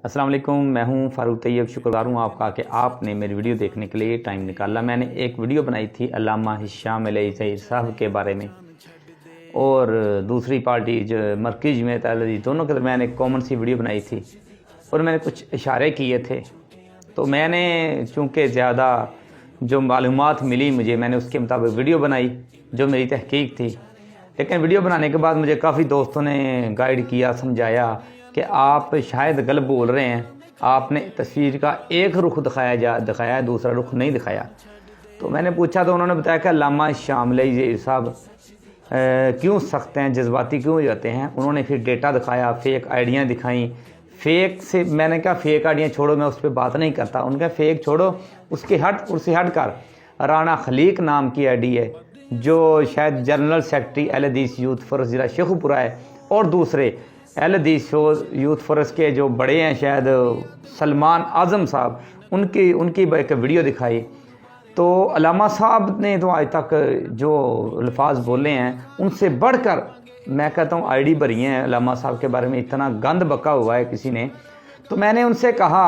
अस्सलाम वालेकुम, मैं हूं फारूक तैयब। शुक्रगुजार हूं आपका कि आपने मेरी वीडियो देखने के लिए टाइम निकाला। मैंने एक वीडियो बनाई थी अल्लामा हिशाम अल-अज़हरी साहब के बारे में, और दूसरी पार्टी जो मरकज़ी जमात अहले दोनों के दरमियान एक कॉमन सी वीडियो बनाई थी, और मैंने कुछ इशारे किए थे। तो मैंने चूँकि ज़्यादा जो मालूमात मिली मुझे, मैंने उसके मुताबिक वीडियो बनाई जो मेरी तहकीक थी। लेकिन वीडियो बनाने के बाद मुझे काफ़ी दोस्तों ने गाइड किया, समझाया कि आप शायद गलत बोल रहे हैं, आपने तस्वीर का एक रुख दिखाया है, दूसरा रुख नहीं दिखाया। तो मैंने पूछा तो उन्होंने बताया कि अल्लामा हिशाम अल-अज़हरी साहब क्यों सख्त हैं, जज्बाती क्यों हो जाते हैं। उन्होंने फिर डेटा दिखाया, फेक आइडियाँ दिखाई। फेक से मैंने कहा फेक आइडियाँ छोड़ो, मैं उस पर बात नहीं करता। उनका फेक छोड़ो, उससे हट कर राना खलीक नाम की आईडी है जो शायद जनरल सेक्रेटरी अहले हदीस यूथ फोरस ज़िला शेखुपुरा है, और दूसरे अहले हदीस यूथ फोरस के जो बड़े हैं शायद सलमान आज़म साहब, उनकी एक वीडियो दिखाई। तो अल्लामा साहब ने तो आज तक जो अल्फाज बोले हैं उनसे बढ़कर मैं कहता हूँ आईडी भरी हैं। अल्लामा साहब के बारे में इतना गंद बका हुआ है किसी ने। तो मैंने उनसे कहा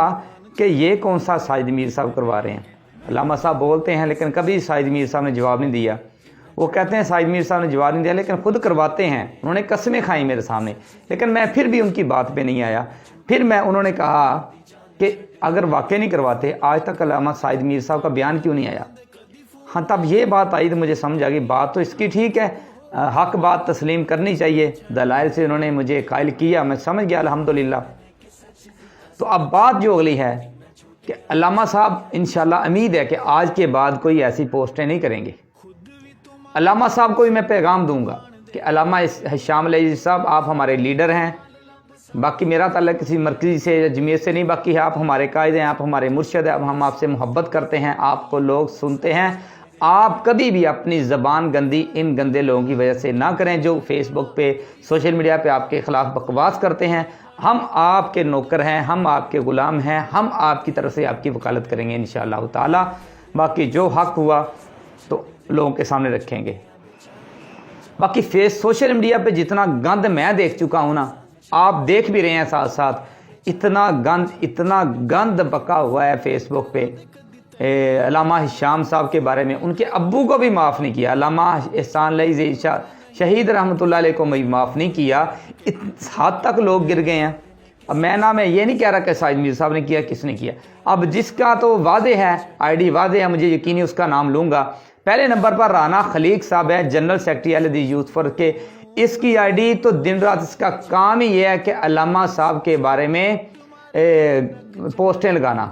कि ये कौन सा साजिद मीर साहब करवा रहे हैं। अल्लामा साहब बोलते हैं लेकिन कभी साजिद मीर साहब ने जवाब नहीं दिया। वो कहते हैं साजिद मीर साहब ने जवाब नहीं दिया, लेकिन खुद करवाते हैं। उन्होंने कस्में खाई मेरे सामने, लेकिन मैं फिर भी उनकी बात पे नहीं आया। फिर उन्होंने कहा कि अगर वाकई नहीं करवाते, आज तक अल्लामा साजिद मीर साहब का बयान क्यों नहीं आया। हाँ, तब ये बात आई तो मुझे समझ आ गई, बात तो इसकी ठीक है, हक बात तस्लीम करनी चाहिए। दलाइल से उन्होंने मुझे कायल किया, मैं समझ गया अल्हम्दुलिल्लाह। तो अब बात जो अगली है कि अल्लामा साहब इंशाल्लाह उम्मीद है कि आज के बाद कोई ऐसी पोस्टें नहीं करेंगे। अल्लामा साहब को भी मैं पैगाम दूंगा कि अल्लामा हिशाम अल-अज़हरी साहब, आप हमारे लीडर हैं। बाकी मेरा ताल्लुक किसी मरकज़ी से या जमीयत से नहीं, बाकी आप हमारे कायद हैं, आप हमारे मुर्शद हैं। अब हम आपसे मोहब्बत करते हैं, आपको लोग सुनते हैं। आप कभी भी अपनी ज़बान गंदी इन गंदे लोगों की वजह से ना करें जो फेसबुक पे, सोशल मीडिया पे आपके ख़िलाफ़ बकवास करते हैं। हम आपके नौकर हैं, हम आपके ग़ुलाम हैं, हम आपकी तरफ से आपकी वकालत करेंगे इंशाअल्लाह ताला। बाकी जो हक़ हुआ तो लोगों के सामने रखेंगे। बाकी सोशल मीडिया पे जितना गंद मैं देख चुका हूँ ना, आप देख भी रहे हैं साथ साथ, इतना गंद बका हुआ है फेसबुक पे। अल्लामा हिशाम साहब के बारे में उनके अब्बू को भी माफ़ नहीं किया, अल्लामा एहसान अल-अज़हरी शहीद रहमतुल्लाह अलैह को भी माफ़ नहीं किया। इस हद तक लोग गिर गए हैं। अब मैं ये नहीं कह रहा कि साजिद मीर साहब ने किया, किसने किया। अब जिसका तो वादे है, आईडी वादे है, मुझे यकीन है उसका नाम लूँगा। पहले नंबर पर राना खलीक साहब है, जनरल सेक्रेटरी अहले हदीस यूथ फोरस के। इसकी आईडी तो दिन रात इसका काम ही ये है कि अल्लामा साहब के बारे में पोस्टें लगाना,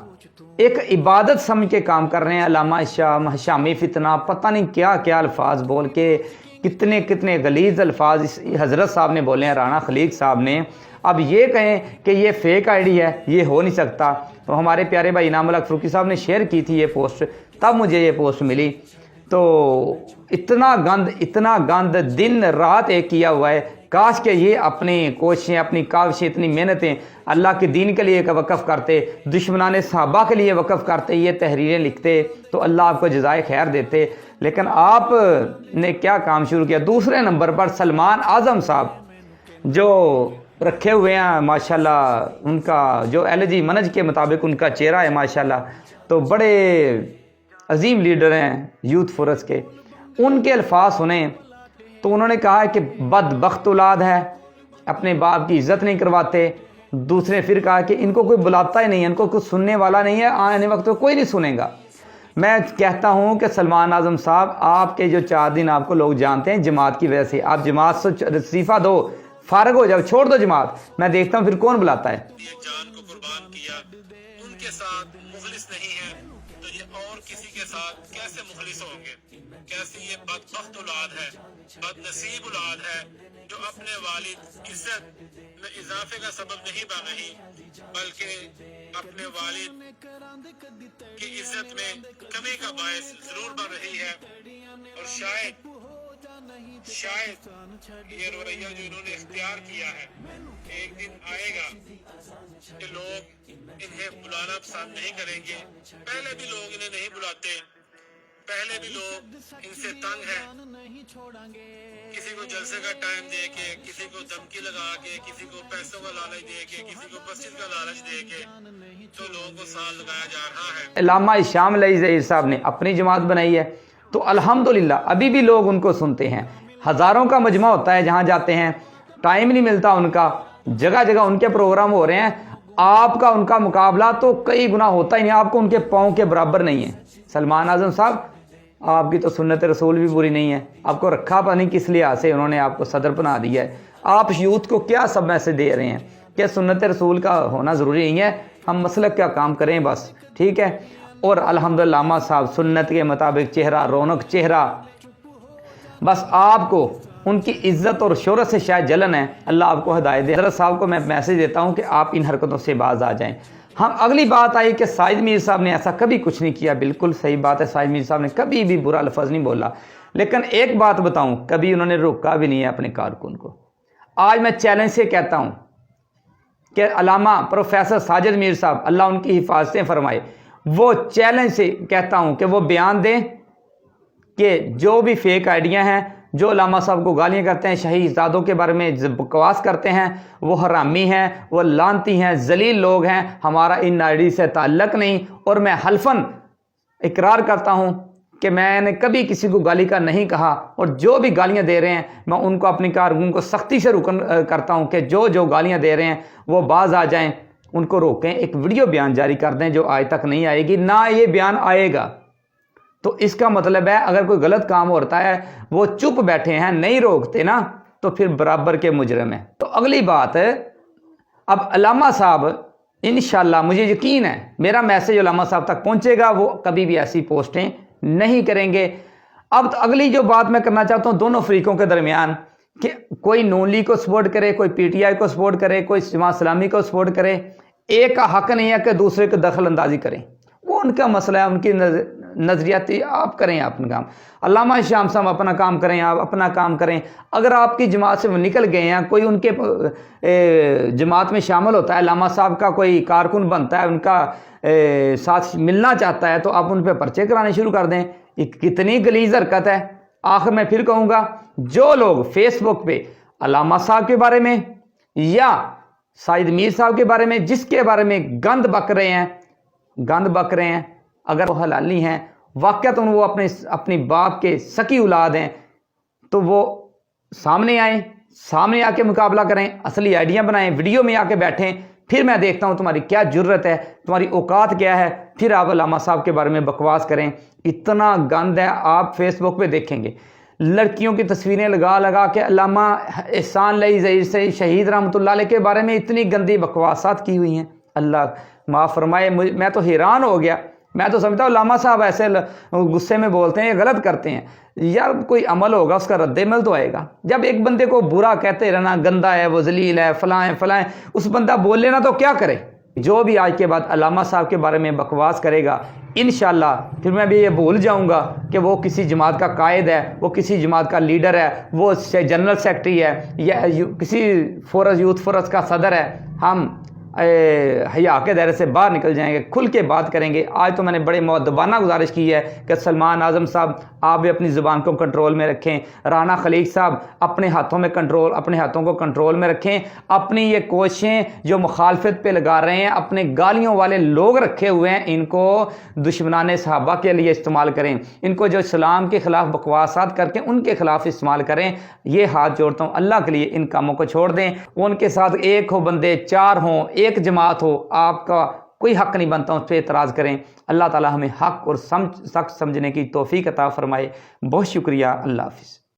एक इबादत समझ के काम कर रहे हैं। अल्लामा हिशामी फितना, पता नहीं क्या क्या अल्फाज बोल के, कितने गलीज अल्फाज इस हज़रत साहब ने बोले हैं, राना खलीक साहब ने। अब ये कहें कि ये फेक आईडी है, ये हो नहीं सकता। तो हमारे प्यारे भाई इनामुल हक फ़ारूकी साहब ने शेयर की थी ये पोस्ट, तब मुझे ये पोस्ट मिली। तो इतना गंद दिन रात एक किया हुआ है। काश के ये अपनी कोशिशें, अपनी काविशें, इतनी मेहनतें अल्लाह के दीन के लिए वक़फ़ करते, दुश्मनान सहाबा के लिए वक़फ़ करते, ये तहरीरें लिखते, तो अल्लाह आपको जज़ाए खैर देते। लेकिन आप ने क्या काम शुरू किया। दूसरे नंबर पर सलमान आज़म साहब जो रखे हुए हैं माशाल्लाह, उनका जो एलजी मनज के मुताबिक उनका चेहरा है माशाल्लाह, तो बड़े अजीम लीडर हैं यूथ फोरस के। उनके अल्फाज सुने तो उन्होंने कहा कि बदबख्त औलाद है, अपने बाप की इज़्ज़त नहीं करवाते। दूसरे फिर कहा कि इनको कोई बुलाता ही नहीं है, इनको कुछ सुनने वाला नहीं है, आने वक्त तो कोई नहीं सुनेगा। मैं कहता हूं कि सलमान आज़म साहब, आपके जो 4 दिन आपको लोग जानते हैं जमात की वजह से, आप जमात से इस्तीफ़ा दो, फारग हो जाओ, छोड़ दो जमात। मैं देखता हूं फिर कौन बुलाता है। जान को कुर्बान किया, उनके साथ मुखलिस नहीं है तो ये और किसी के साथ कैसे मुखलिस होंगे। कैसी ये बदबख्त औलाद है, बदनसीब औलाद है जो अपने वालिद इज्जत में इजाफे का सबब नहीं बन रही, बल्कि अपने वालिद की इज्जत में कमी का बायस जरूर बन रही है। और शायद ये रवैया जो इन्होंने इख्तियार किया है, एक दिन आएगा कि लोग इन्हें बुलाना पसंद नहीं करेंगे। पहले भी लोग इन्हें नहीं बुलाते, पहले भी लोग इनसे तंग हैं। किसी को जलसे का टाइम दे के, किसी को धमकी लगा के, किसी को पैसों का लालच दे के, किसी को मस्जिद का लालच दे के तो लोगों को साल लगाया जा रहा है। अल्लामा हिशाम अलई ज़हीर साहब ने अपनी जमात बनाई है तो अल्हम्दुलिल्लाह अभी भी लोग उनको सुनते हैं। हज़ारों का मजमा होता है, जहाँ जाते हैं टाइम नहीं मिलता उनका, जगह जगह उनके प्रोग्राम हो रहे हैं। आपका उनका मुकाबला तो कई गुना होता ही नहीं, आपको उनके पाँव के बराबर नहीं है। सलमान आज़म साहब, आपकी तो सुन्नत रसूल भी बुरी नहीं है, आपको रखा पता नहीं किस लिहाज से उन्होंने आपको सदर बना दिया है। आप यूथ को क्या सब मैसेज दे रहे हैं कि सुन्नत रसूल का होना ज़रूरी नहीं है, हम मसलक का काम करें बस, ठीक है। और अल्हम्दुलिल्लाह अल्लामा साहब सुन्नत के मुताबिक चेहरा, रौनक चेहरा, बस आपको उनकी इज्जत और शोहरत से शायद जलन है। अल्लाह आपको हिदायत दे। हज़रत साहब को मैं मैसेज देता हूँ कि आप इन हरकतों से बाज आ जाएं। हम अगली बात आई कि साजिद मीर साहब ने ऐसा कभी कुछ नहीं किया। बिल्कुल सही बात है, साजिद मीर साहब ने कभी भी बुरा लफ्ज़ नहीं बोला, लेकिन एक बात बताऊं, कभी उन्होंने रोका भी नहीं है अपने कारकुन को। आज मैं चैलेंज से कहता हूं कि अल्लामा प्रोफेसर साजिद मीर साहब, अल्लाह उनकी हिफाजतें फरमाए, वो चैलेंज से कहता हूं कि वो बयान दें कि जो भी फेक आइडिया हैं, जो अल्लामा साहब को गालियाँ करते हैं, शहीदादों के बारे में बकवास करते हैं, वो हरामी हैं, वो लानती हैं, जलील लोग हैं। हमारा इन आईडी से ताल्लुक़ नहीं, और मैं हल्फन इकरार करता हूँ कि मैंने कभी किसी को गाली का नहीं कहा। और जो भी गालियाँ दे रहे हैं, मैं उनको अपनी कारकुन को सख्ती से रुकन करता हूँ कि जो गालियाँ दे रहे हैं वो बाज आ जाएं, उनको रोकें, एक वीडियो बयान जारी कर दें जो आज तक नहीं आएगी, ना ये बयान आएगा। तो इसका मतलब है अगर कोई गलत काम होता है, वो चुप बैठे हैं, नहीं रोकते ना, तो फिर बराबर के मुजरम हैं। तो अगली बात है, अब अल्लामा साहब इंशाल्लाह, मुझे यकीन है मेरा मैसेज अल्लामा साहब तक पहुंचेगा, वो कभी भी ऐसी पोस्टें नहीं करेंगे। अब तो अगली जो बात मैं करना चाहता हूं दोनों फरीकों के दरमियान, कि कोई नून लीग को सपोर्ट करे, कोई पीटीआई को सपोर्ट करे, कोई जमात इस्लामी को सपोर्ट करे, एक का हक नहीं है कि दूसरे को दखल अंदाजी करें। वो उनका मसला है, उनकी नजरियाती, आप करें अपना काम। अल्लामा हिशाम साहब अपना काम करें, आप अपना काम करें। अगर आपकी जमात से निकल गए हैं, कोई उनके जमात में शामिल होता है, अल्लामा साहब का कोई कारकुन बनता है, उनका साथ मिलना चाहता है, तो आप उन पर पर्चे कराने शुरू कर दें। ये कितनी गलीज हरकत है। आखिर मैं फिर कहूँगा, जो लोग फेसबुक पे अल्लामा साहब के बारे में या साजिद मीर साहब के बारे में, जिसके बारे में गंद बक रहे हैं, अगर वो हलाली हैं, वाक़त वो अपनी बाप के सकी औलाद हैं, तो वो सामने आएँ, सामने आके मुकाबला करें, असली आइडिया बनाएं, वीडियो में आके बैठें, फिर मैं देखता हूं तुम्हारी क्या जुर्रत है, तुम्हारी औकात क्या है, फिर आप अल्लामा साहब के बारे में बकवास करें। इतना गंद है, आप फेसबुक पे देखेंगे लड़कियों की तस्वीरें लगा लगा के अल्लामा एहसान अलई ज़हीर से शहीद रहमतुल्लाह अलैह के बारे में इतनी गंदी बकवासात की हुई हैं। अल्लाह माफ़ फरमाए, मैं तो हैरान हो गया। मैं तो समझता हूँ अल्लामा साहब ऐसे गुस्से में बोलते हैं, गलत करते हैं। यार कोई अमल होगा, उसका रद्द-ए-अमल तो आएगा। जब एक बंदे को बुरा कहते रहना, गंदा है, वो जलील है, फलाएं, उस बंदा बोल लेना तो क्या करे। जो भी आज के बाद अल्लामा साहब के बारे में बकवास करेगा, इंशाल्लाह फिर मैं भी ये भूल जाऊंगा कि वो किसी जमात का कायद है, वो किसी जमात का लीडर है, वो जनरल सेक्रेटरी है, या किसी यूथ फोरस का सदर है। हम हया के दायरे से बाहर निकल जाएंगे, खुल के बात करेंगे। आज तो मैंने बड़े मुअद्दबाना गुजारिश की है कि सलमान आज़म साहब आप भी अपनी ज़ुबान को कंट्रोल में रखें, राना खलीक साहब अपने हाथों को कंट्रोल में रखें। अपनी ये कोशिशें जो मुखालफत पे लगा रहे हैं, अपने गालियों वाले लोग रखे हुए हैं, इनको दुश्मनाने सहाबा के लिए इस्तेमाल करें। इनको जो इस्लाम के ख़िलाफ़ बकवासात करके उनके ख़िलाफ़ इस्तेमाल करें। ये हाथ जोड़ता हूँ, अल्लाह के लिए इन कामों को छोड़ दें। उनके साथ एक हो बंदे, चार हों, एक जमात हो, आपका कोई हक नहीं बनता उस पर एतराज़ करें। अल्लाह ताला हमें हक और सख्त समझने की तौफीक अता फरमाए। बहुत शुक्रिया। अल्लाह हाफ़िज़।